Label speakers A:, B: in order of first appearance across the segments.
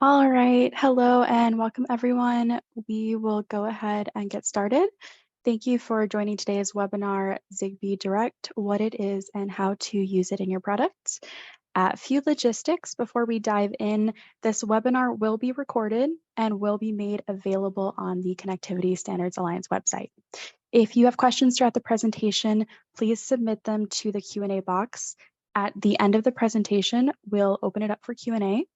A: All right, hello and welcome everyone. We will go ahead and get started. Thank you for joining today's webinar, Zigbee Direct, what it is and how to use it in your products. A few logistics before we dive in. This webinar will be recorded and will be made available on the Connectivity Standards Alliance website. If you have questions throughout the presentation, please submit them to the Q&A box. At the end of the presentation, we'll open it up for Q&A.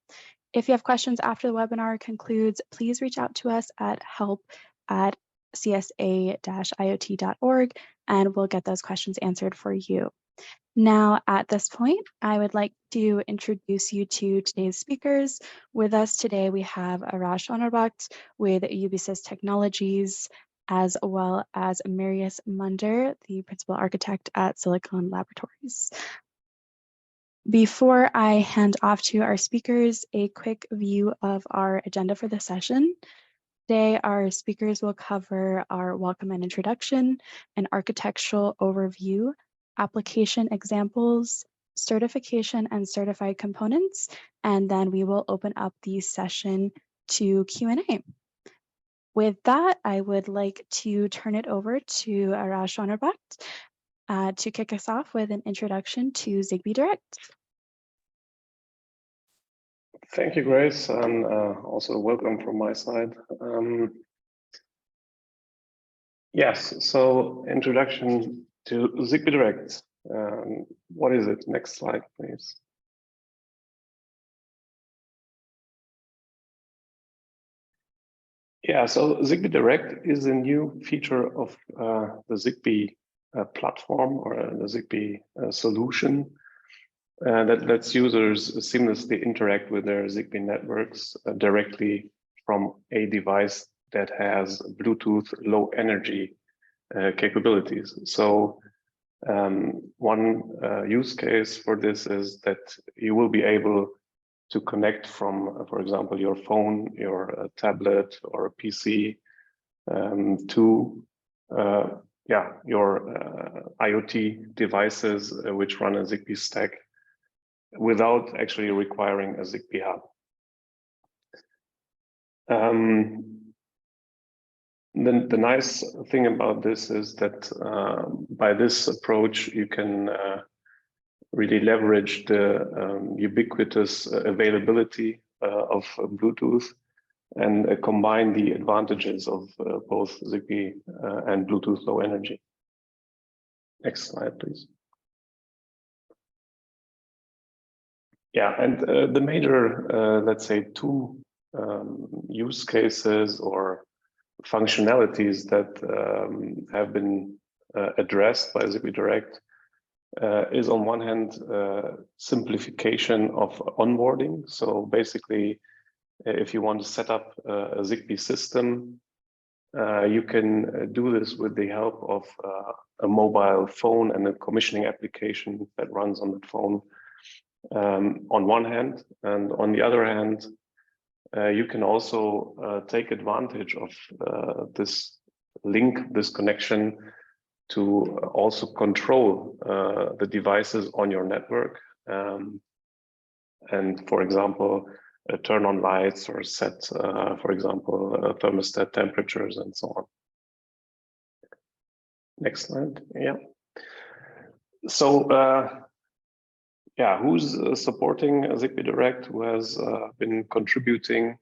A: If you have questions after the webinar concludes, please reach out to us at help@csa-iot.org and we'll get those questions answered for you. Now, at this point, I would like to introduce you to today's speakers. With us today, we have Arash Onorbakt with Ubisys Technologies, as well as Marius Munder, the principal architect at Silicon Laboratories. Before I hand off to our speakers, a quick view of our agenda for the session. Today, our speakers will cover our welcome and introduction, an architectural overview, application examples, certification and certified components, and then we will open up the session to Q&A. With that, I would like to turn it over to Arash Onorbakt to kick us off with an introduction to Zigbee Direct.
B: Thank you, Grace, and also welcome from my side. Yes, so introduction to Zigbee Direct. What is it? Next slide, please. Yeah, so Zigbee Direct is a new feature of the Zigbee platform or the Zigbee solution. That lets users seamlessly interact with their Zigbee networks directly from a device that has Bluetooth low energy capabilities. So one use case for this is that you will be able to connect from, for example, your phone, your tablet or a PC to your IoT devices which run a Zigbee stack without actually requiring a Zigbee hub. The nice thing about this is that by this approach, you can really leverage the ubiquitous availability of Bluetooth and combine the advantages of both Zigbee and Bluetooth low energy. Next slide, please. Yeah, and the major, let's say, two use cases or functionalities that have been addressed by Zigbee Direct is on one hand, simplification of onboarding. So basically, if you want to set up a Zigbee system, you can do this with the help of a mobile phone and a commissioning application that runs on that phone. On one hand, and on the other hand, you can also take advantage of this link, this connection to also control the devices on your network. And for example, turn on lights or set, for example, thermostat temperatures and so on. Next slide, yeah. So, who's supporting Zigbee Direct, who has been contributing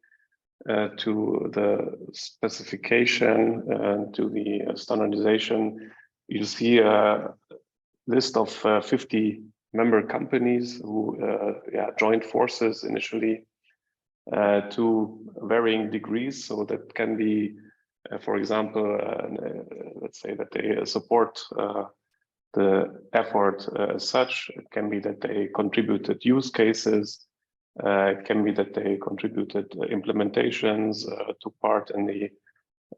B: to the specification and to the standardization. You see a list of 50 member companies who joined forces initially to varying degrees. So that can be, for example, let's say that they support the effort as such. It can be that they contributed use cases. It can be that they contributed implementations, took part in the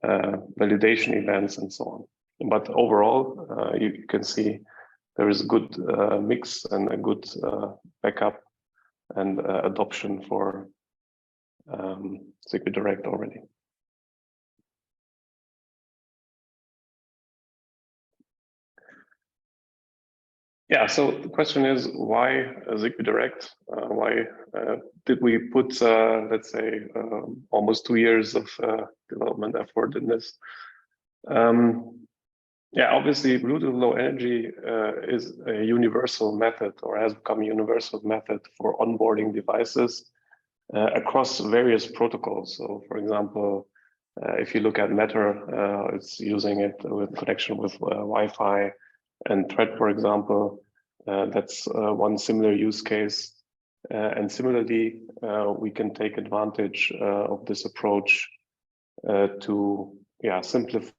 B: validation events and so on. But overall, you can see there is a good mix and a good backup and adoption for Zigbee Direct already. Yeah, so the question is, why Zigbee Direct? Why did we put, let's say, almost 2 years of development effort in this? Yeah, obviously, Bluetooth Low Energy is a universal method, or has become a universal method for onboarding devices across various protocols. So, for example, if you look at Matter, it's using it with connection with Wi-Fi and Thread, for example. That's one similar use case. And similarly, we can take advantage of this approach to simplify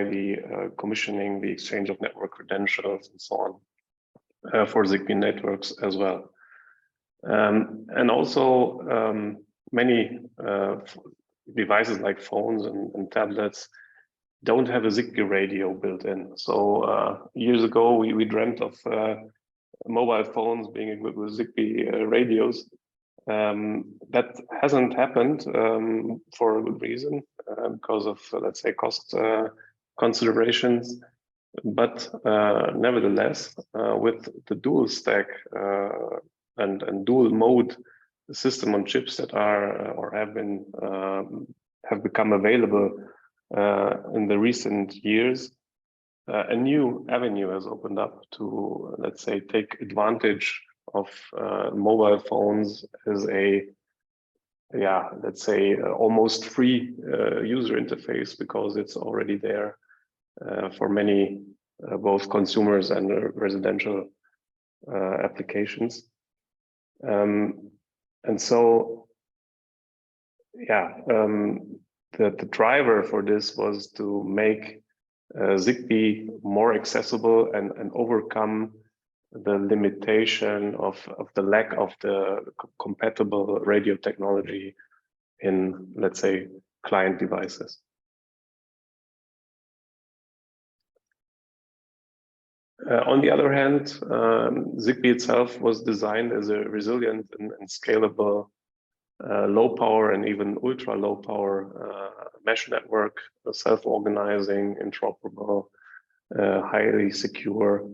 B: the commissioning, the exchange of network credentials, and so on for Zigbee networks as well. And also many devices like phones and tablets don't have a Zigbee radio built in. So years ago, we dreamt of mobile phones being equipped with Zigbee radios. That hasn't happened for a good reason, because of, let's say, cost considerations. But nevertheless, with the dual stack and dual mode system on chips that are or have become available in the recent years, a new avenue has opened up to, let's say, take advantage of mobile phones as a, let's say, almost free user interface, because it's already there for many both consumers and residential applications. And so, the driver for this was to make Zigbee more accessible and overcome the limitation of the lack of the compatible radio technology in, let's say, client devices. On the other hand, Zigbee itself was designed as a resilient and scalable low power and even ultra low power mesh network, self-organizing, interoperable, highly secure.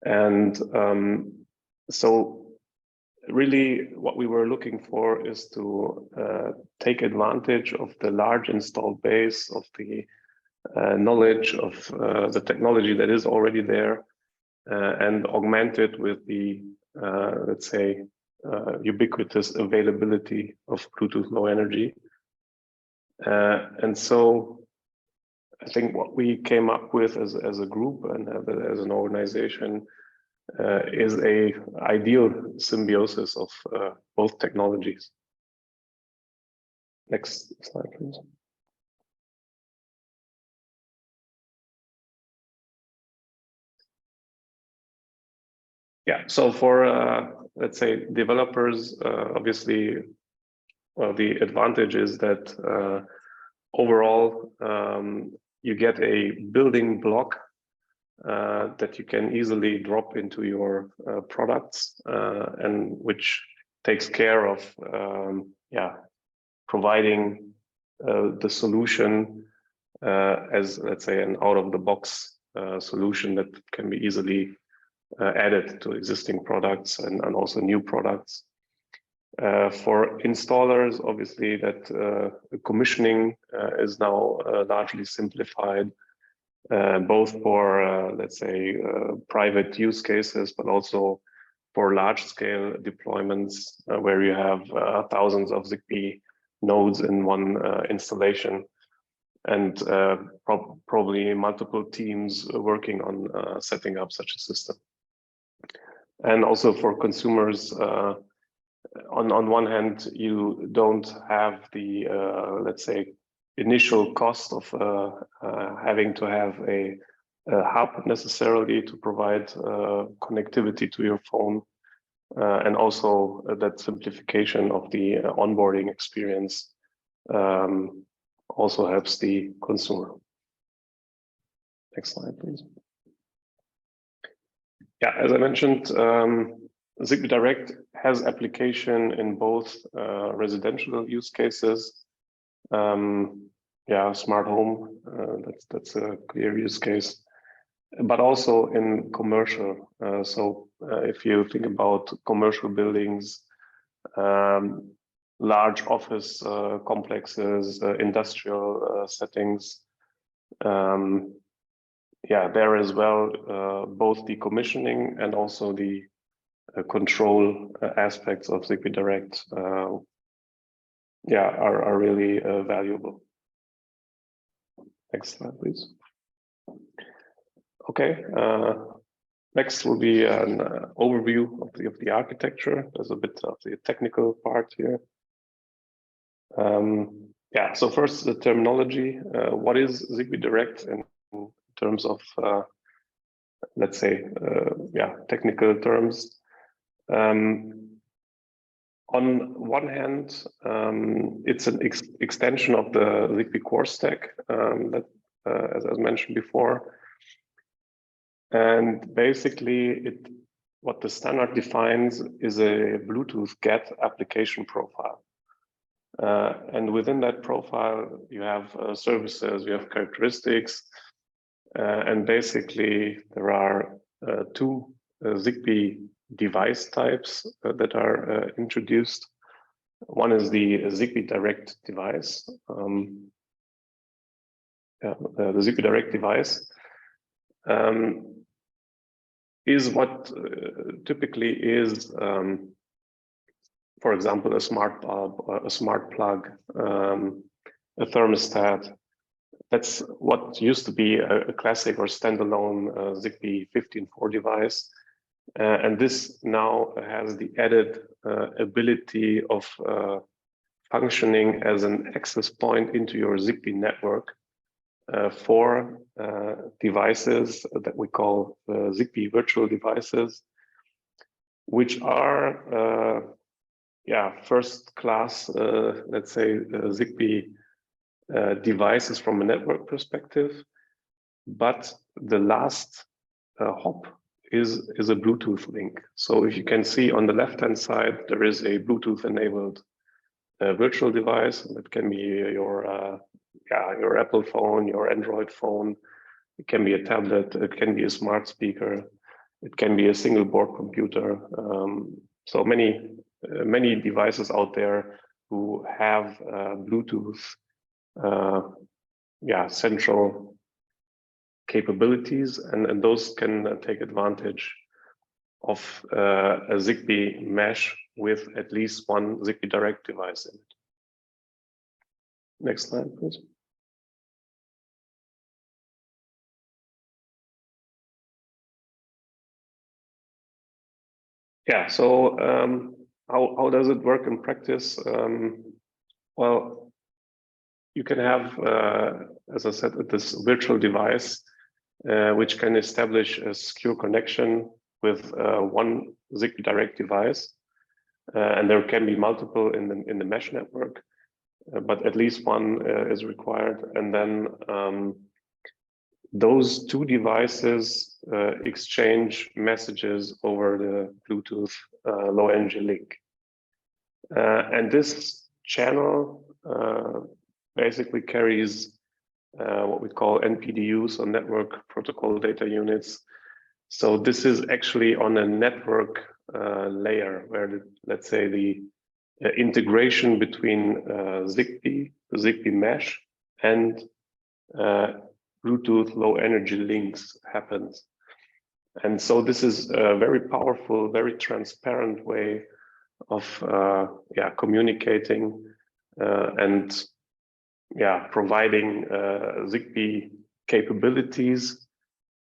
B: And so really what we were looking for is to take advantage of the large installed base, of the knowledge of the technology that is already there, and augment it with the, let's say, ubiquitous availability of Bluetooth Low Energy. And so I think what we came up with as a group and as an organization is a ideal symbiosis of both technologies. Next slide, please. Yeah, so for, let's say, developers, obviously, well, the advantage is that overall, you get a building block that you can easily drop into your products, and which takes care of, providing the solution as, let's say, an out-of-the-box solution that can be easily added to existing products and also new products. For installers, obviously, that commissioning is now largely simplified, both for, let's say, private use cases, but also for large-scale deployments where you have thousands of Zigbee nodes in one installation, and probably multiple teams working on setting up such a system. And also for consumers, on one hand, you don't have the, let's say, initial cost of having to have a hub necessarily to provide connectivity to your phone, and also that simplification of the onboarding experience also helps the consumer. Next slide, please. Yeah, as I mentioned, Zigbee Direct has application in both residential use cases. Smart home, that's a clear use case. but also in commercial. If you think about commercial buildings, large office complexes, industrial settings, there as well, both the commissioning and also the control aspects of Zigbee Direct are really valuable. Next slide, please. Okay, next will be an overview of the architecture. There's a bit of the technical part here. So first the terminology. What is Zigbee Direct in terms of, let's say, technical terms? On one hand, it's an extension of the Zigbee core stack that, as I mentioned before. And basically, what the standard defines is a Bluetooth GATT application profile. And within that profile, you have services, you have characteristics, and basically there are two Zigbee device types that are introduced. One is the Zigbee Direct device. The Zigbee Direct device is what typically is, for example, a smart bulb, a smart plug, a thermostat. That's what used to be a classic or standalone Zigbee 15.4 device. And this now has the added ability of functioning as an access point into your Zigbee network for devices that we call Zigbee virtual devices, which are first class, let's say, Zigbee devices from a network perspective, but the last hop is a Bluetooth link. So if you can see on the left-hand side, there is a Bluetooth-enabled virtual device. That can be your Apple phone, your Android phone. It can be a tablet. It can be a smart speaker. It can be a single board computer. So many devices out there who have Bluetooth central capabilities, and those can take advantage of a Zigbee mesh with at least one Zigbee Direct device in it. Next slide, please. So how does it work in practice? Well, you can have, as I said, this virtual device, which can establish a secure connection with one Zigbee Direct device. And there can be multiple in the mesh network, but at least one is required. And then those two devices exchange messages over the Bluetooth low energy link. And this channel basically carries what we call NPDUs, or network protocol data units. So this is actually on a network layer where, let's say, the integration between Zigbee, the Zigbee mesh, and Bluetooth low energy links happens. And so this is a very powerful, very transparent way of communicating and providing Zigbee capabilities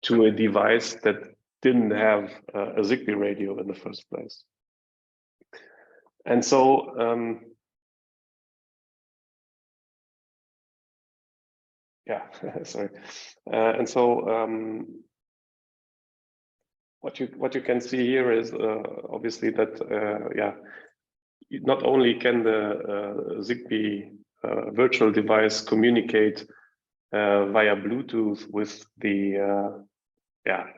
B: to a device that didn't have a Zigbee radio in the first place. And so sorry. And so what you can see here is obviously that not only can the Zigbee virtual device communicate via Bluetooth with the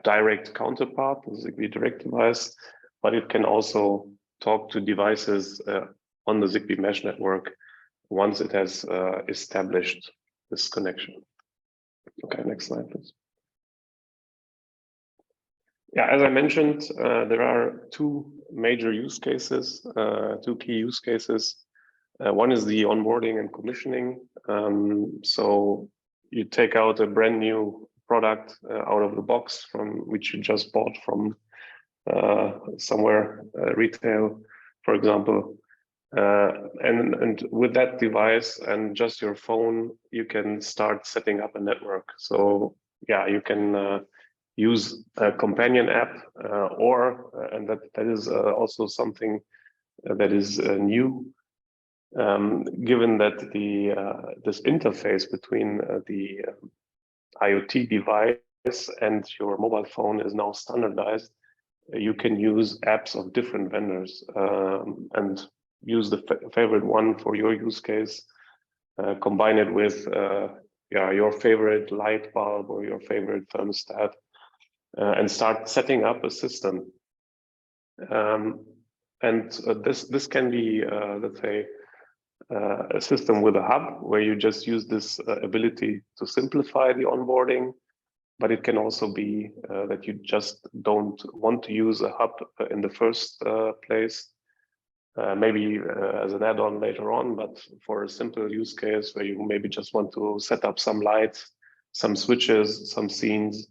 B: direct counterpart, the Zigbee Direct device, but it can also talk to devices on the Zigbee mesh network once it has established this connection. Okay, next slide, please. Yeah, as I mentioned, there are two major use cases, two key use cases. One is the onboarding and commissioning. So you take out a brand new product out of the box from which you just bought from somewhere retail, for example. And with that device and just your phone, you can start setting up a network. So yeah, you can use a companion app and that is also something that is new, given that this interface between the IoT device and your mobile phone is now standardized. You can use apps of different vendors and use the favorite one for your use case, combine it with your favorite light bulb or your favorite thermostat, and start setting up a system. This can be, let's say, a system with a hub where you just use this ability to simplify the onboarding, but it can also be that you just don't want to use a hub in the first place, maybe as an add-on later on, but for a simple use case where you maybe just want to set up some lights, some switches, some scenes,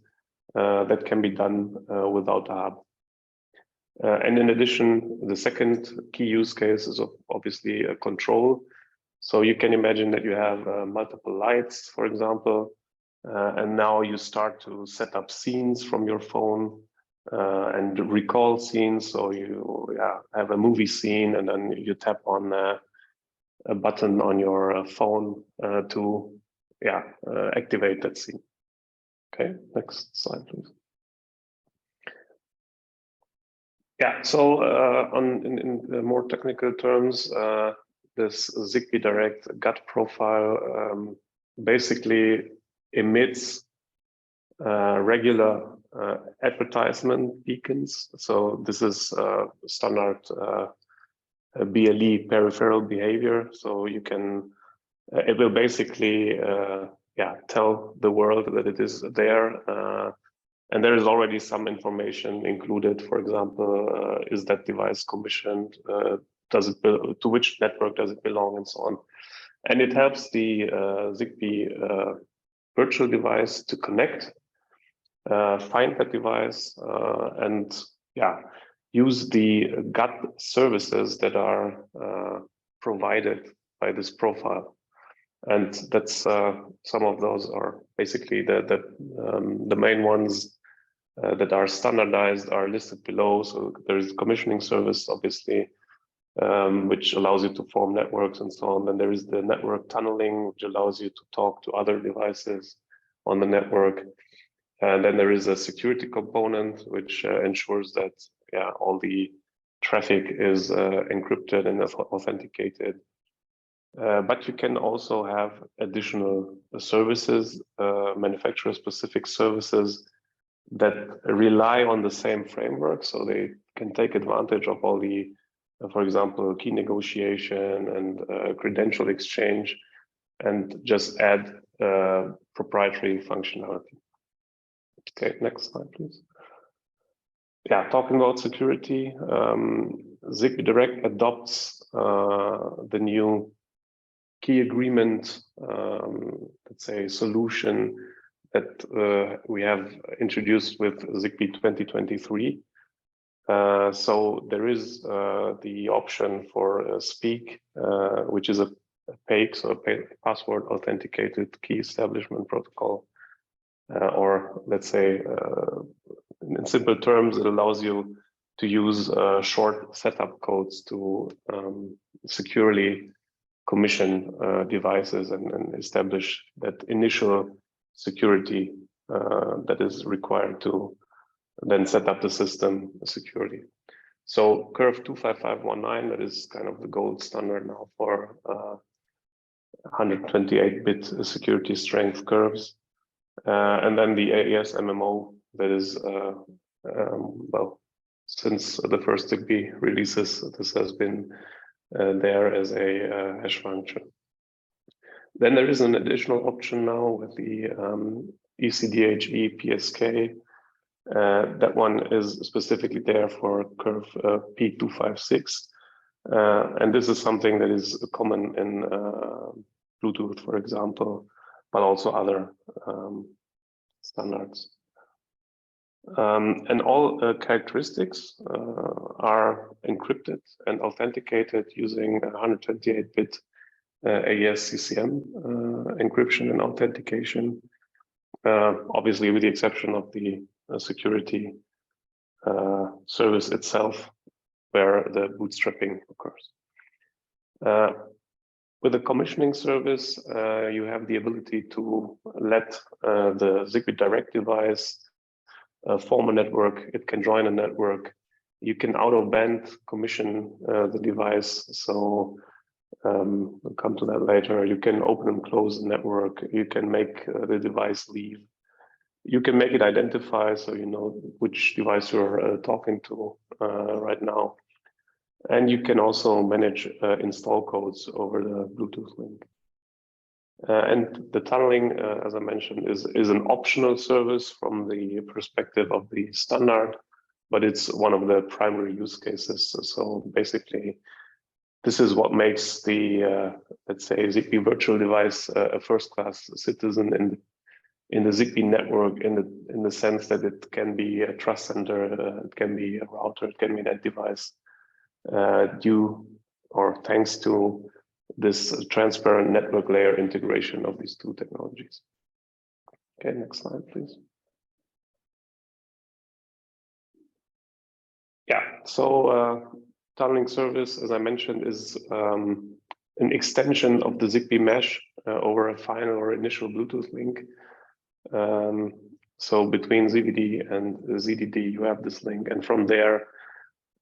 B: that can be done without a hub. And in addition, the second key use case is obviously a control. So you can imagine that you have multiple lights, for example, and now you start to set up scenes from your phone and recall scenes. So you have a movie scene, and then you tap on a button on your phone to activate that scene. Okay, next slide, please. Yeah, so in the more technical terms, this Zigbee Direct GATT profile basically emits regular advertisement beacons. So this is standard BLE peripheral behavior. So you can, it will basically tell the world that it is there. And there is already some information included. For example, is that device commissioned? To which network does it belong, and so on. And it helps the Zigbee virtual device to connect, find that device, and use the GATT services that are provided by this profile. And that's some of those are basically the main ones that are standardized are listed below. So there is commissioning service, obviously, which allows you to form networks and so on. Then there is the network tunneling, which allows you to talk to other devices on the network. And then there is a security component, which ensures that all the traffic is encrypted and authenticated. But you can also have additional services, manufacturer-specific services that rely on the same framework. So they can take advantage of all the, for example, key negotiation and credential exchange, and just add proprietary functionality. Okay, next slide, please. Yeah, talking about security, Zigbee Direct adopts the new key agreement, let's say, solution that we have introduced with Zigbee 2023. So there is the option for Speak, which is a PAIC, so a password authenticated key establishment protocol, or let's say, in simple terms, it allows you to use short setup codes to securely commission devices and establish that initial security that is required to then set up the system securely. So curve 25519, that is kind of the gold standard now for 128-bit security strength curves. And then the AES MMO, that is, well, since the first Zigbee releases, this has been there as a hash function. Then there is an additional option now with the ECDHE PSK, That one is specifically there for curve P256. And this is something that is common in Bluetooth, for example, but also other standards. And all characteristics are encrypted and authenticated using 128-bit AES-CCM encryption and authentication, obviously with the exception of the security service itself, where the bootstrapping occurs. With the commissioning service, you have the ability to let the Zigbee Direct device form a network. It can join a network. You can out-of-band commission the device. So we'll come to that later. You can open and close the network. You can make the device leave. You can make it identify, so you know which device you're talking to right now. And you can also manage install codes over the Bluetooth link. And the tunneling, as I mentioned, is an optional service from the perspective of the standard, but it's one of the primary use cases. So basically, this is what makes the, let's say, Zigbee virtual device a first-class citizen in the Zigbee network, in the sense that it can be a trust center, it can be a router, it can be an end device, due or thanks to this transparent network layer integration of these two technologies. Okay, next slide, please. Yeah, so tunneling service, as I mentioned, is an extension of the Zigbee mesh over a final or initial Bluetooth link. So between ZDD and ZDD, you have this link, and from there,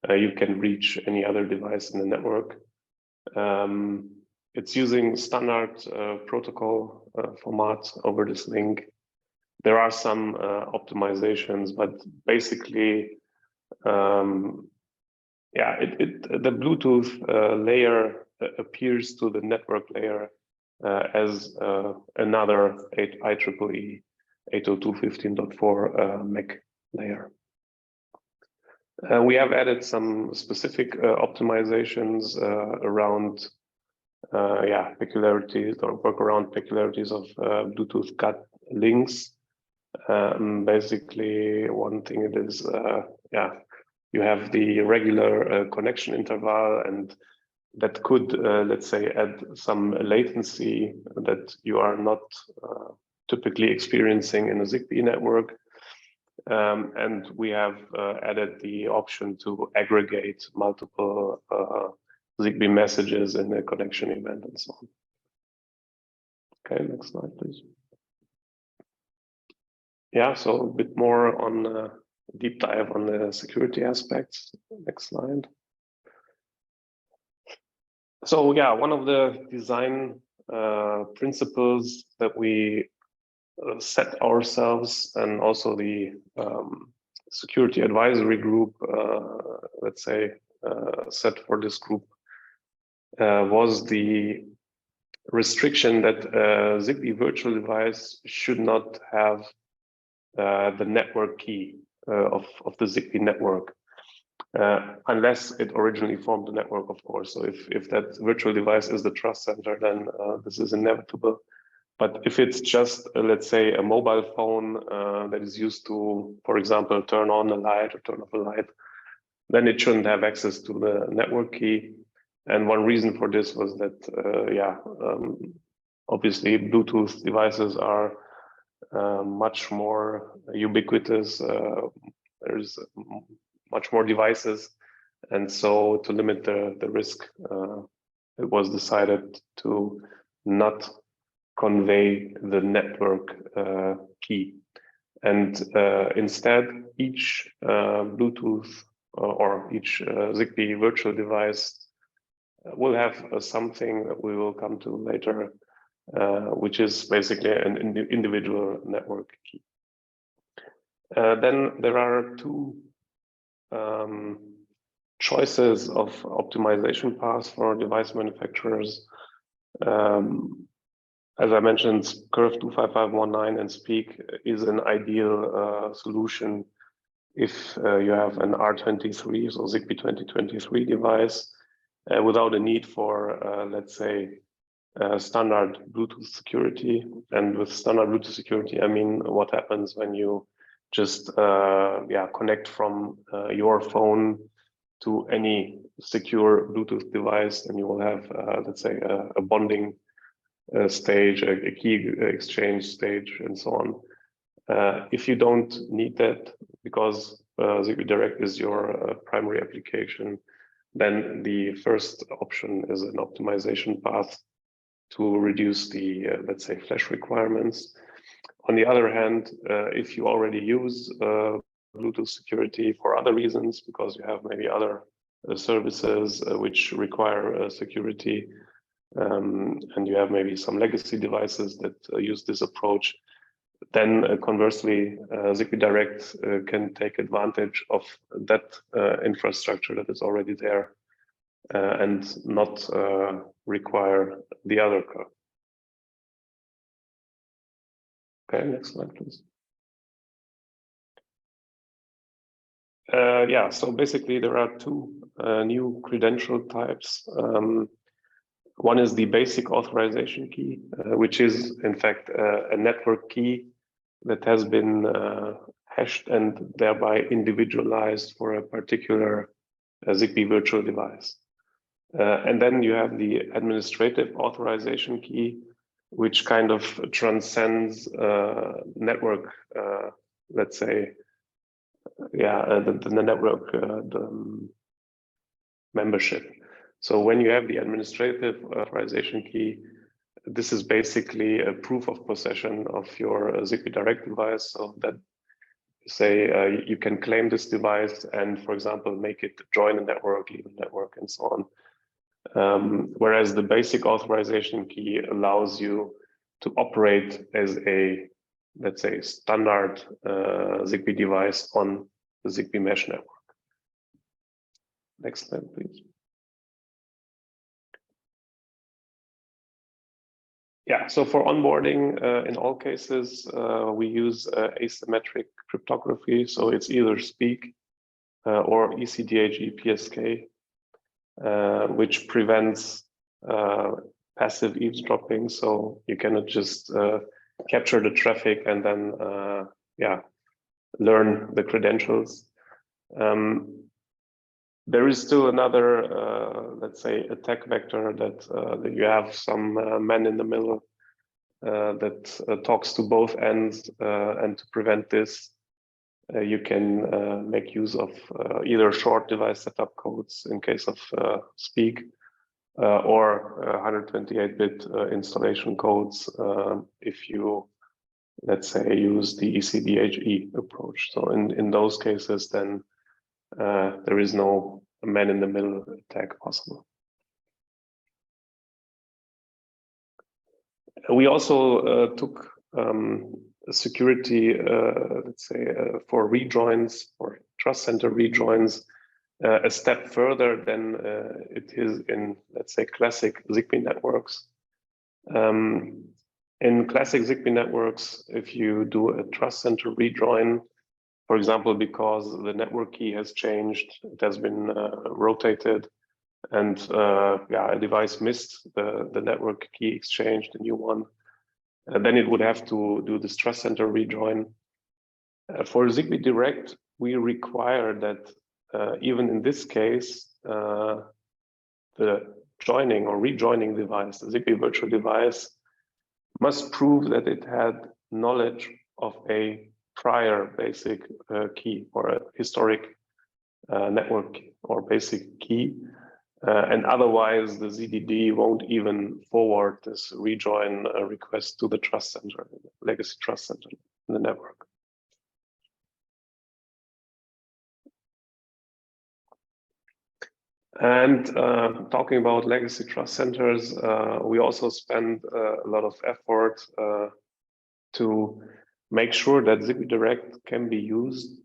B: you can reach any other device in the network. It's using standard protocol format over this link. There are some optimizations, but basically, yeah, the Bluetooth layer appears to the network layer as another IEEE 802.15.4 MEC layer. We have added some specific optimizations around peculiarities or workaround peculiarities of Bluetooth GATT links. Basically, one thing it is, you have the regular connection interval, and that could, let's say, add some latency that you are not typically experiencing in a Zigbee network. And we have added the option to aggregate multiple Zigbee messages in a connection event and so on. Okay, next slide, please. Yeah, so a bit more on deep dive on the security aspects. Next slide. So yeah, one of the design principles that we set ourselves, and also the security advisory group, let's say, set for this group, was the restriction that Zigbee virtual device should not have the network key of the Zigbee network, unless it originally formed the network, of course. So if that virtual device is the trust center, then this is inevitable. But if it's just, let's say, a mobile phone that is used to, for example, turn on a light or turn off a light, then it shouldn't have access to the network key. And one reason for this was that, obviously, Bluetooth devices are much more ubiquitous. There's much more devices. And so to limit the risk, it was decided to not convey the network key. And instead, each Bluetooth or each Zigbee virtual device will have something that we will come to later, which is basically an individual network key. Then there are two choices of optimization paths for device manufacturers. As I mentioned, Curve 25519 and Speak is an ideal solution if you have an R23, so Zigbee 2023 device, without a need for, let's say, standard Bluetooth security. And with standard Bluetooth security, I mean, what happens when you just connect from your phone to any secure Bluetooth device, then you will have, let's say, a bonding stage, a key exchange stage, and so on. If you don't need that, because Zigbee Direct is your primary application, then the first option is an optimization path to reduce the, let's say, flash requirements. On the other hand, if you already use Bluetooth security for other reasons, because you have maybe other services which require security, and you have maybe some legacy devices that use this approach, then conversely, Zigbee Direct can take advantage of that infrastructure that is already there and not require the other code. Okay, next slide, please. So basically there are two new credential types. One is the basic authorization key, which is in fact a network key that has been hashed and thereby individualized for a particular Zigbee virtual device. And then you have the administrative authorization key, which kind of transcends network, let's say, the network the membership. So when you have the administrative authorization key, this is basically a proof of possession of your Zigbee Direct device, so that say you can claim this device and, for example, make it join a network, leave a network, and so on. Whereas the basic authorization key allows you to operate as a, let's say, standard Zigbee device on the Zigbee mesh network. Next slide, please. Yeah, so for onboarding, in all cases, we use asymmetric cryptography. So it's either SPEAK or ECDHE PSK, which prevents passive eavesdropping. So you cannot just capture the traffic and then, learn the credentials. There is still another, let's say, attack vector that you have some man in the middle that talks to both ends, and to prevent this, you can make use of either short device setup codes in case of SPEAK, or 128-bit installation codes if you, let's say, use the ECDHE approach. So in those cases, then there is no man-in-the-middle attack possible. We also took security, let's say, for rejoins, or trust center rejoins, a step further than it is in, let's say, classic Zigbee networks. In classic Zigbee networks, if you do a trust center rejoin, for example, because the network key has changed, it has been rotated, and a device missed the network key exchange, the new one, then it would have to do this trust center rejoin. For Zigbee Direct, we require that even in this case, the joining or rejoining device, the Zigbee virtual device, must prove that it had knowledge of a prior basic key or a historic network or basic key, and otherwise the ZDD won't even forward this rejoin request to the trust center, legacy trust center in the network. And talking about legacy trust centers, we also spend a lot of effort to make sure that Zigbee Direct can be used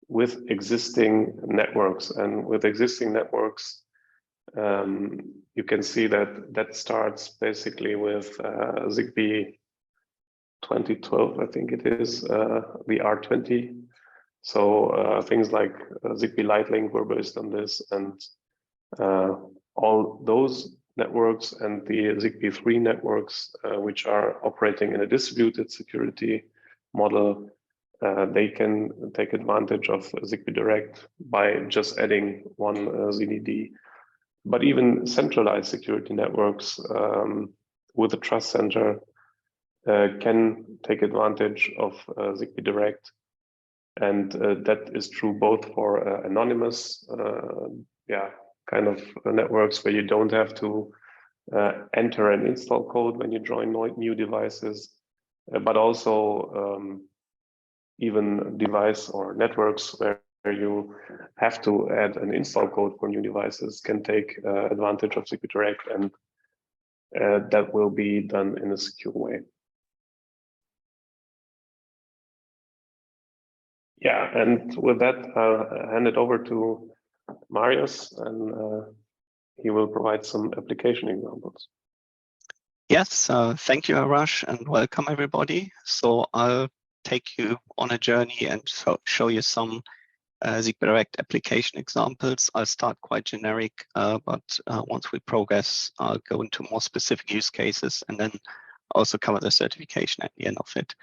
B: with existing networks. And with existing networks, you can see that starts basically with Zigbee 2012, I think it is, the R20. So things like Zigbee Lightlink were based on this, and all those networks and the Zigbee 3 networks, which are operating in a distributed security model, they can take advantage of Zigbee Direct by just adding one ZDD. But even centralized security networks with a trust center can take advantage of Zigbee Direct. And that is true both for anonymous kind of networks where you don't have to enter an install code when you join new devices, but also even device or networks where you have to add an install code for new devices can take advantage of Zigbee Direct, and that will be done in a secure way. Yeah, and with that, I'll hand it over to Marius, and he will provide some application examples.
C: Yes, thank you, Arash, and welcome everybody. So I'll take you on a journey and show you some Zigbee Direct application examples. I'll start quite generic, but once we progress, I'll go into more specific use cases and then also cover the certification at the end of it.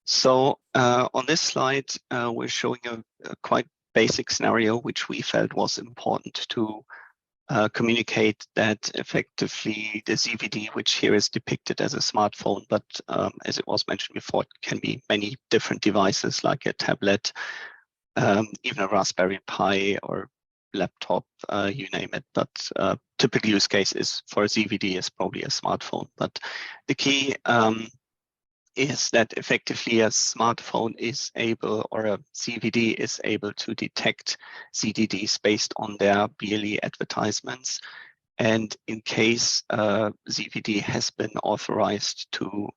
C: So on this slide, we're showing a quite basic scenario, which we felt was important to communicate that effectively the ZVD, which here is depicted as a smartphone, but as it was mentioned before, it can be many different devices like a tablet, even a Raspberry Pi or laptop, you name it. But typical use case is for a ZVD is probably a smartphone. But the key is that effectively a smartphone is able, or a ZVD is able to detect ZDDs based on their BLE advertisements. And in case ZVD has been authorized to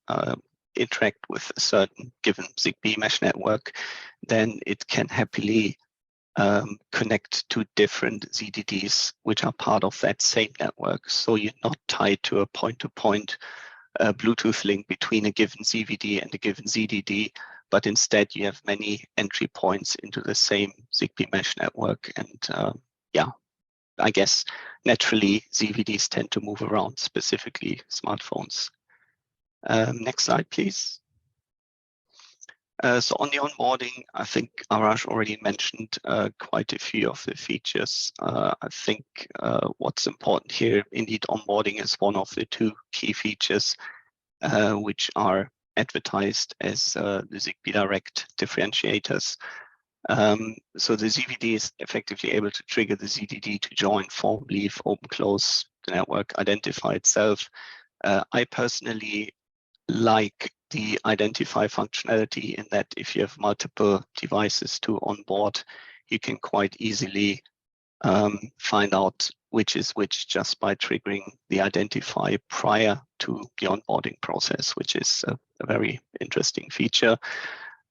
C: interact with a certain given Zigbee mesh network, then it can happily connect to different ZDDs, which are part of that same network. So you're not tied to a point-to-point Bluetooth link between a given ZVD and a given ZDD, but instead you have many entry points into the same Zigbee mesh network. And yeah, I guess naturally ZVDs tend to move around, specifically smartphones. Next slide, please. So on the onboarding, I think Arash already mentioned quite a few of the features. I think what's important here, indeed, onboarding is one of the two key features which are advertised as the Zigbee Direct differentiators. So the ZVD is effectively able to trigger the ZDD to join, form, leave, open, close the network, identify itself. I personally like the identify functionality in that if you have multiple devices to onboard, you can quite easily find out which is which just by triggering the identify prior to the onboarding process, which is a very interesting feature.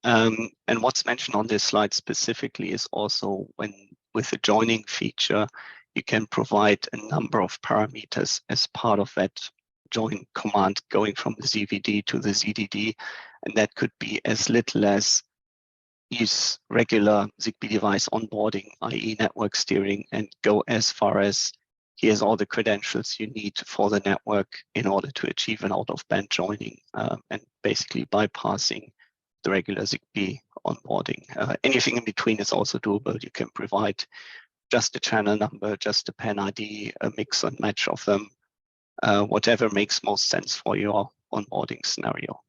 C: And what's mentioned on this slide specifically is also when with the joining feature, you can provide a number of parameters as part of that join command going from the ZVD to the ZDD, and that could be as little as use regular Zigbee device onboarding, i.e. network steering, and go as far as here's all the credentials you need for the network in order to achieve an out-of-band joining, and basically bypassing the regular Zigbee onboarding. Anything in between is also doable. You can provide just a channel number, just a PAN ID, a mix and match of them, whatever makes most sense for your onboarding scenario.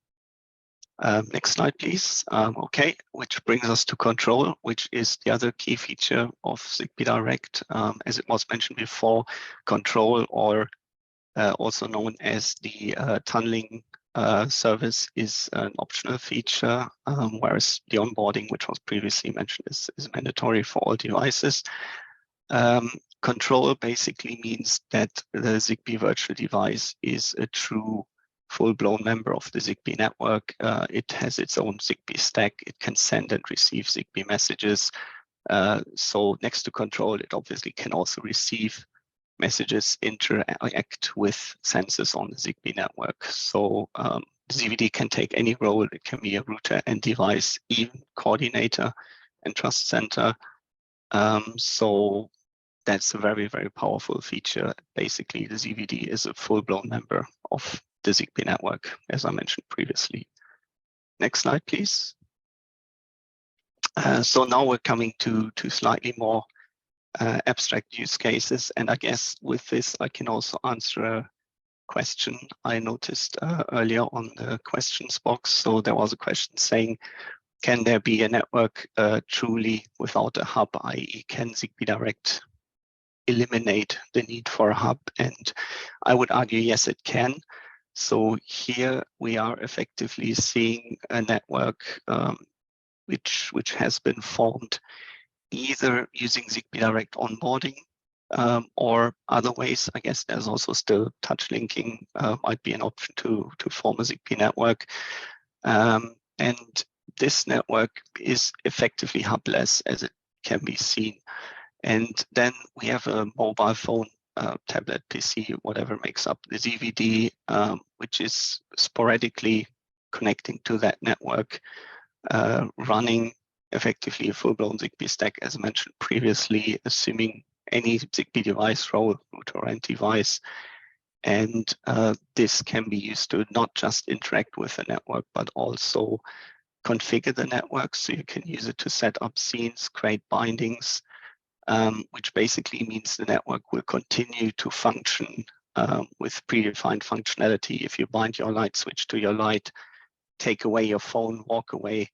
C: Next slide, please. Okay, which brings us to control, which is the other key feature of Zigbee Direct. As it was mentioned before, control, or also known as the tunneling service, is an optional feature, whereas the onboarding, which was previously mentioned, is mandatory for all devices. Control basically means that the Zigbee virtual device is a true full-blown member of the Zigbee network. It has its own Zigbee stack. It can send and receive Zigbee messages. So next to control, it obviously can also receive messages, interact with sensors on the Zigbee network. So the ZVD can take any role. It can be a router and device, even coordinator, and Trust Center. So that's a very, very powerful feature. Basically, the ZVD is a full-blown member of the Zigbee network, as I mentioned previously. Next slide, please. So now we're coming to slightly more abstract use cases. And I guess with this, I can also answer a question I noticed earlier on the questions box. So there was a question saying, can there be a network truly without a hub, i.e. can Zigbee Direct eliminate the need for a hub? And I would argue, yes, it can. So here we are effectively seeing a network which has been formed either using Zigbee Direct onboarding or other ways. I guess there's also still touch linking might be an option to form a Zigbee network. And this network is effectively hubless, as it can be seen. And then we have a mobile phone, tablet, PC, whatever makes up the ZVD, which is sporadically connecting to that network, running effectively a full-blown Zigbee stack, as mentioned previously, assuming any Zigbee device role, router and device. And this can be used to not just interact with the network, but also configure the network. So you can use it to set up scenes, create bindings, which basically means the network will continue to function with predefined functionality. If you bind your light switch to your light, take away your phone, walk away.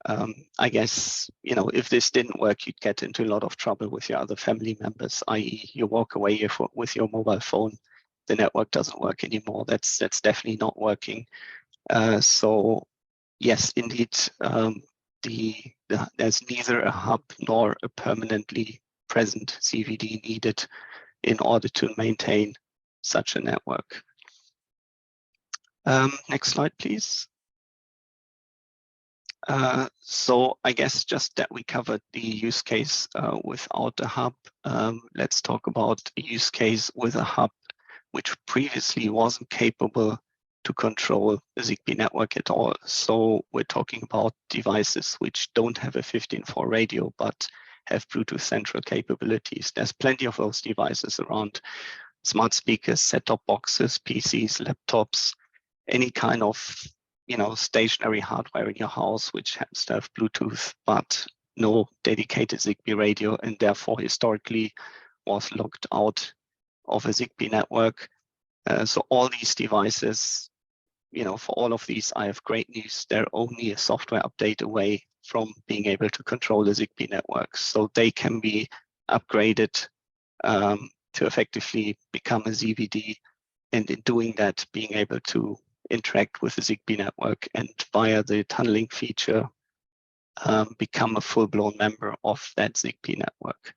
C: I guess, you know, if this didn't work, you'd get into a lot of trouble with your other family members, i.e. you walk away with your mobile phone, the network doesn't work anymore. That's definitely not working. So yes, indeed, there's neither a hub nor a permanently present ZVD needed in order to maintain such a network. Next slide, please. So I guess just that we covered the use case without a hub. Let's talk about a use case with a hub, which previously wasn't capable to control the Zigbee network at all. So we're talking about devices which don't have a 15.4 radio, but have Bluetooth Central capabilities. There's plenty of those devices around: smart speakers, set-top boxes, PCs, laptops, any kind of, you know, stationary hardware in your house which happens to have Bluetooth, but no dedicated Zigbee radio, and therefore historically was locked out of a Zigbee network. So all these devices, you know, for all of these, I have great news. They're only a software update away from being able to control the Zigbee network. So they can be upgraded to effectively become a ZVD, and in doing that, being able to interact with the Zigbee network and via the tunneling feature, become a full-blown member of that Zigbee network.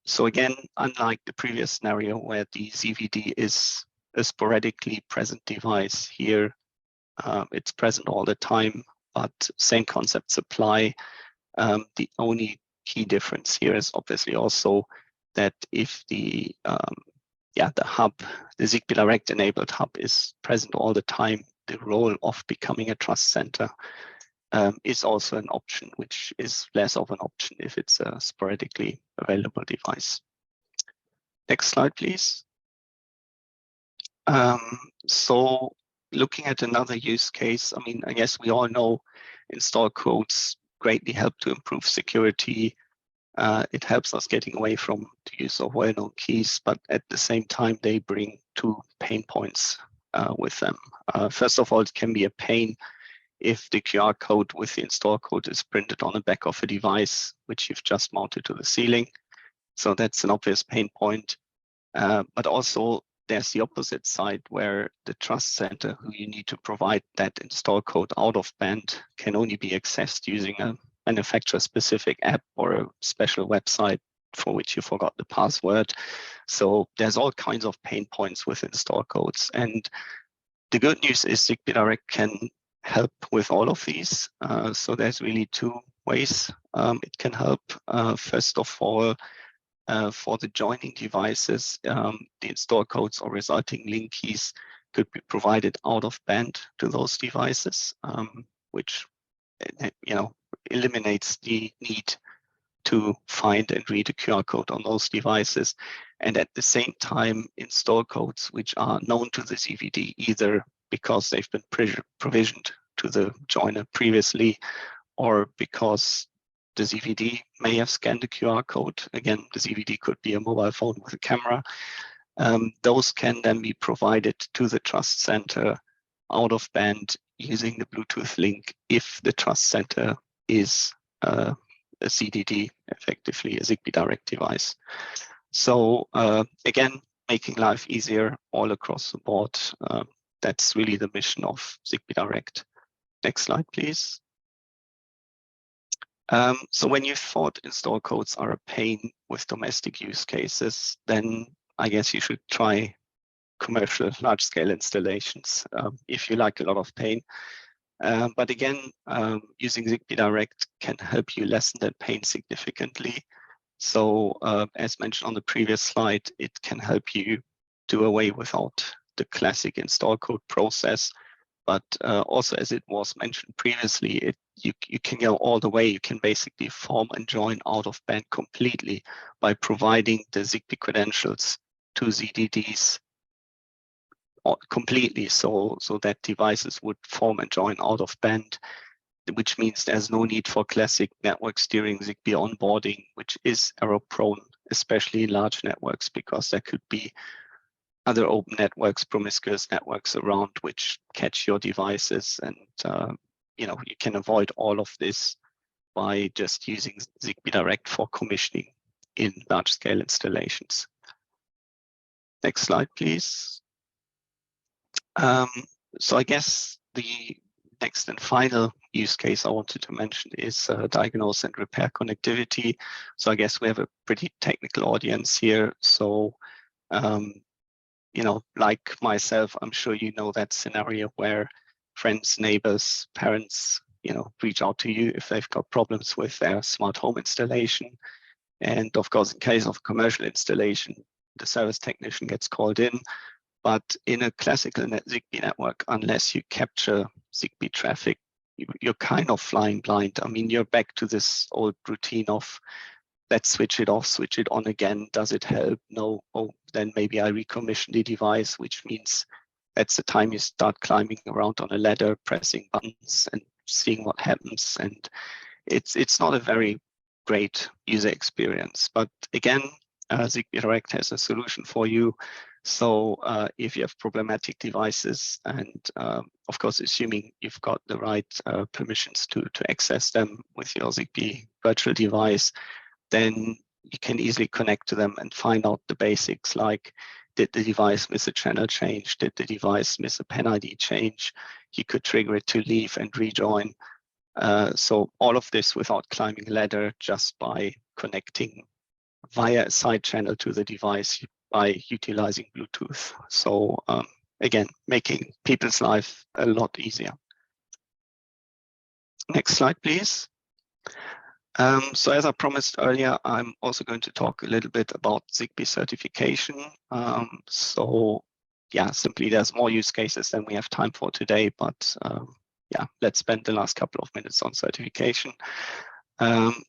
C: So again, unlike the previous scenario where the ZVD is a sporadically present device, here it's present all the time, but same concepts apply. The only key difference here is obviously also that if the hub, the Zigbee Direct enabled hub, is present all the time, the role of becoming a trust center is also an option, which is less of an option if it's a sporadically available device. Next slide, please. So looking at another use case, I mean, I guess we all know install codes greatly help to improve security. It helps us getting away from the use of well-known keys, but at the same time, they bring two pain points with them. First of all, it can be a pain if the QR code with the install code is printed on the back of a device, which you've just mounted to the ceiling. So that's an obvious pain point. But also there's the opposite side where the trust center who you need to provide that install code out of band can only be accessed using a manufacturer-specific app or a special website for which you forgot the password. So there's all kinds of pain points with install codes. And the good news is Zigbee Direct can help with all of these. So there's really two ways it can help. First of all, for the joining devices, the install codes or resulting link keys could be provided out of band to those devices, which, you know, eliminates the need to find and read a QR code on those devices, and at the same time install codes which are known to the ZVD, either because they've been provisioned to the joiner previously, or because the ZVD may have scanned a QR code. Again, the ZVD could be a mobile phone with a camera. Those can then be provided to the trust center out of band using the Bluetooth link if the trust center is a ZDD, effectively a Zigbee Direct device. So again, making life easier all across the board. That's really the mission of Zigbee Direct. Next slide, please. So when you thought install codes are a pain with domestic use cases, then I guess you should try commercial large-scale installations if you like a lot of pain. But again, using Zigbee Direct can help you lessen that pain significantly. So as mentioned on the previous slide, it can help you do away without the classic install code process. But also, as it was mentioned previously, you can go all the way. You can basically form and join out of band completely by providing the Zigbee credentials to ZDDs completely, so that devices would form and join out of band, which means there's no need for classic network steering Zigbee onboarding, which is error prone, especially in large networks, because there could be other open networks, promiscuous networks around which catch your devices, and you can avoid all of this by just using Zigbee Direct for commissioning in large-scale installations. Next slide, please. So I guess the next and final use case I wanted to mention is Diagnose and Repair Connectivity. So I guess we have a pretty technical audience here. So like myself, I'm sure you know that scenario where friends, neighbors, parents, reach out to you if they've got problems with their smart home installation. And of course, in case of commercial installation, the service technician gets called in. But in a classical Zigbee network, unless you capture Zigbee traffic, you're kind of flying blind. I mean, you're back to this old routine of let's switch it off, switch it on again. Does it help? No. Oh, then maybe I recommission the device, which means that's the time you start climbing around on a ladder, pressing buttons and seeing what happens. And it's not a very great user experience. But again, Zigbee Direct has a solution for you. So if you have problematic devices, and of course, assuming you've got the right permissions to access them with your Zigbee virtual device, then you can easily connect to them and find out the basics, like did the device miss a channel change? Did the device miss a PAN ID change? You could trigger it to leave and rejoin. So all of this without climbing a ladder, just by connecting via a side channel to the device by utilizing Bluetooth. So again, making people's life a lot easier. Next slide, please. So as I promised earlier, I'm also going to talk a little bit about Zigbee certification. So yeah, simply there's more use cases than we have time for today, but yeah, let's spend the last couple of minutes on certification.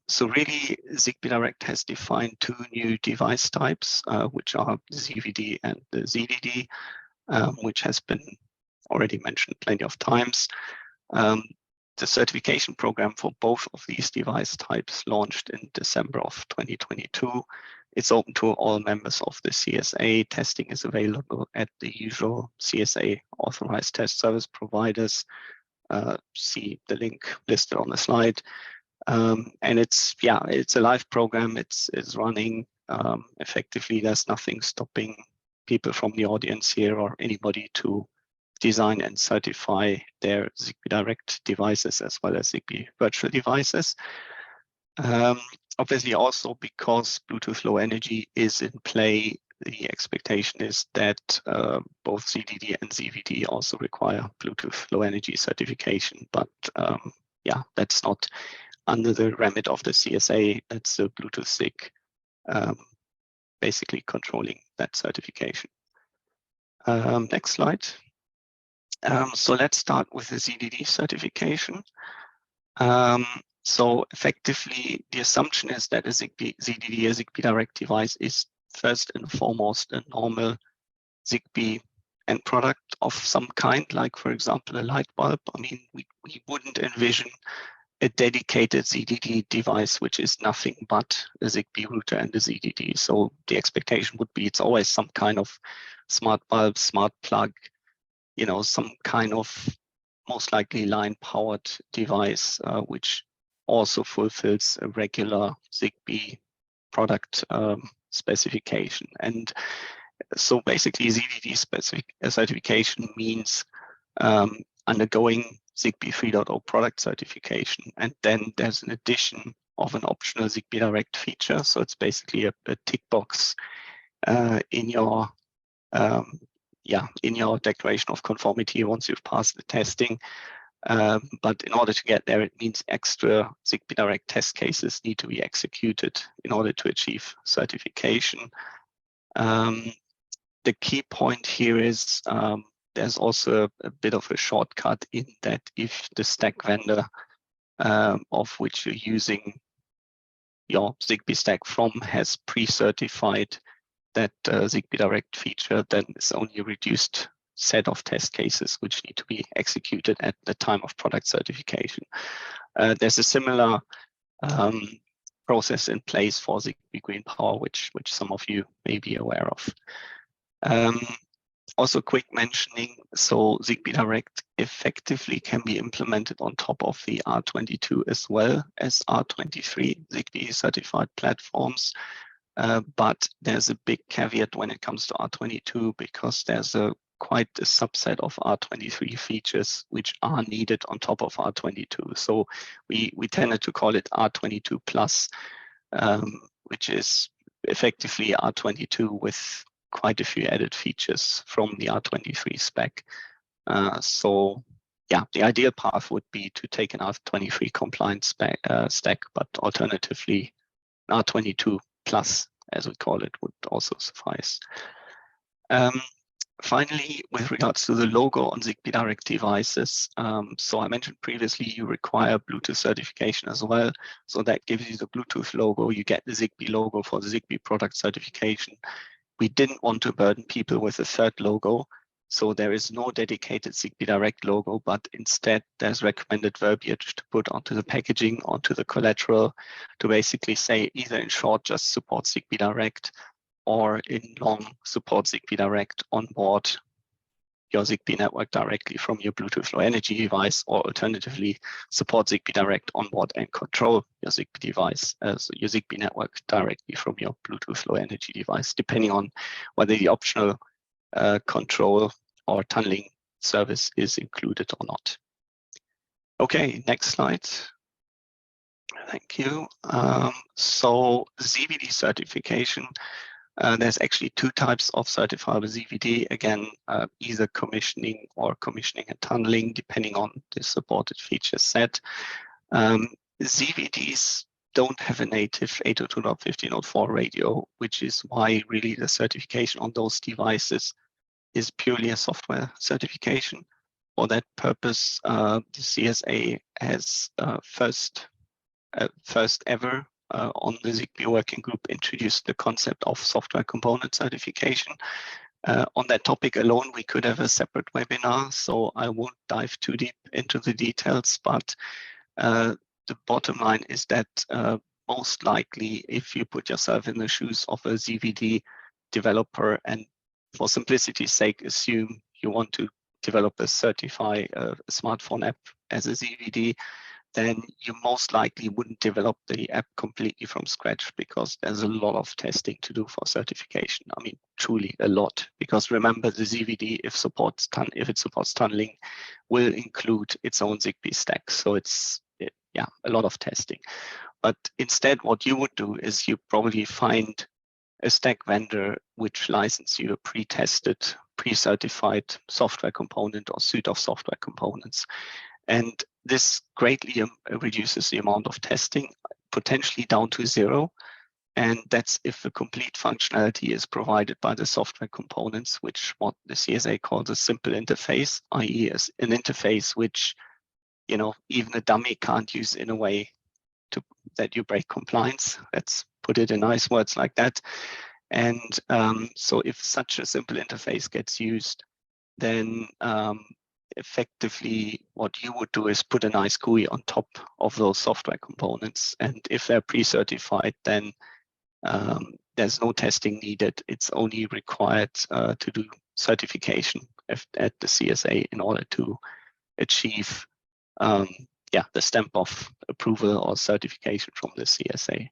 C: So really, Zigbee Direct has defined two new device types, which are the ZVD and the ZDD, which has been already mentioned plenty of times. The certification program for both of these device types launched in December of 2022. It's open to all members of the CSA. Testing is available at the usual CSA authorized test service providers. See the link listed on the slide. And it's a live program. It's running effectively. There's nothing stopping people from the audience here or anybody to design and certify their Zigbee Direct devices as well as Zigbee virtual devices. Obviously, also because Bluetooth Low Energy is in play, the expectation is that both ZDD and ZVD also require Bluetooth Low Energy certification. But yeah, that's not under the remit of the CSA. That's the Bluetooth SIG basically controlling that certification. Next slide. So let's start with the ZDD certification. So effectively, the assumption is that a ZDD, a Zigbee Direct device is first and foremost a normal Zigbee end product of some kind, like for example, a light bulb. I mean, we wouldn't envision a dedicated ZDD device, which is nothing but a Zigbee router and a ZDD. So the expectation would be it's always some kind of smart bulb, smart plug, you know, some kind of most likely line powered device, which also fulfills a regular Zigbee product specification. And so basically ZDD specific certification means undergoing Zigbee 3.0 product certification. And then there's an addition of an optional Zigbee Direct feature. So it's basically a tick box in your in your declaration of conformity once you've passed the testing. But in order to get there, it means extra Zigbee Direct test cases need to be executed in order to achieve certification. The key point here is there's also a bit of a shortcut in that if the stack vendor of which you're using your Zigbee stack from has pre-certified that Zigbee Direct feature, then it's only a reduced set of test cases which need to be executed at the time of product certification. There's a similar process in place for Zigbee Green Power, which some of you may be aware of. Also quick mentioning, so Zigbee Direct effectively can be implemented on top of the R22 as well as R23 Zigbee certified platforms. But there's a big caveat when it comes to R22 because there's quite a subset of R23 features which are needed on top of R22. So we tended to call it R22 plus, which is effectively R22 with quite a few added features from the R23 spec. So yeah, the ideal path would be to take an R23 compliant stack, but alternatively R22 plus, as we call it, would also suffice. Finally, with regards to the logo on Zigbee Direct devices, so I mentioned previously you require Bluetooth certification as well. So that gives you the Bluetooth logo. You get the Zigbee logo for the Zigbee product certification. We didn't want to burden people with a third logo. So there is no dedicated Zigbee Direct logo, but instead there's recommended verbiage to put onto the packaging, onto the collateral, to basically say either in short, just support Zigbee Direct, or in long, support Zigbee Direct on board your Zigbee network directly from your Bluetooth Low Energy device, or alternatively support Zigbee Direct on board and control your Zigbee device, as your Zigbee network directly from your Bluetooth Low Energy device, depending on whether the optional control or tunneling service is included or not. Okay, next slide. Thank you. So ZDD certification. There's actually two types of certifiable ZDD. Again, either commissioning or commissioning and tunneling, depending on the supported feature set. ZDDs don't have a native 802.15.04 radio, which is why really the certification on those devices is purely a software certification. For that purpose, the CSA has first ever on the Zigbee Working Group introduced the concept of software component certification. On that topic alone, we could have a separate webinar, so I won't dive too deep into the details, but the bottom line is that most likely, if you put yourself in the shoes of a ZDD developer, and for simplicity's sake, assume you want to develop a smartphone app as a ZDD, then you most likely wouldn't develop the app completely from scratch because there's a lot of testing to do for certification. I mean, truly a lot, because remember the ZDD, if it supports tunneling, will include its own Zigbee stack. So it's a lot of testing. But instead, what you would do is you probably find a stack vendor which licenses you a pre-tested, pre-certified software component or suite of software components. And this greatly reduces the amount of testing, potentially down to zero. And that's if the complete functionality is provided by the software components, which what the CSA calls a simple interface, i.e. an interface which, even a dummy can't use in a way that you break compliance. Let's put it in nice words like that. And so if such a simple interface gets used, then effectively what you would do is put a nice GUI on top of those software components. And if they're pre-certified, then there's no testing needed. It's only required to do certification at the CSA in order to achieve the stamp of approval or certification from the CSA.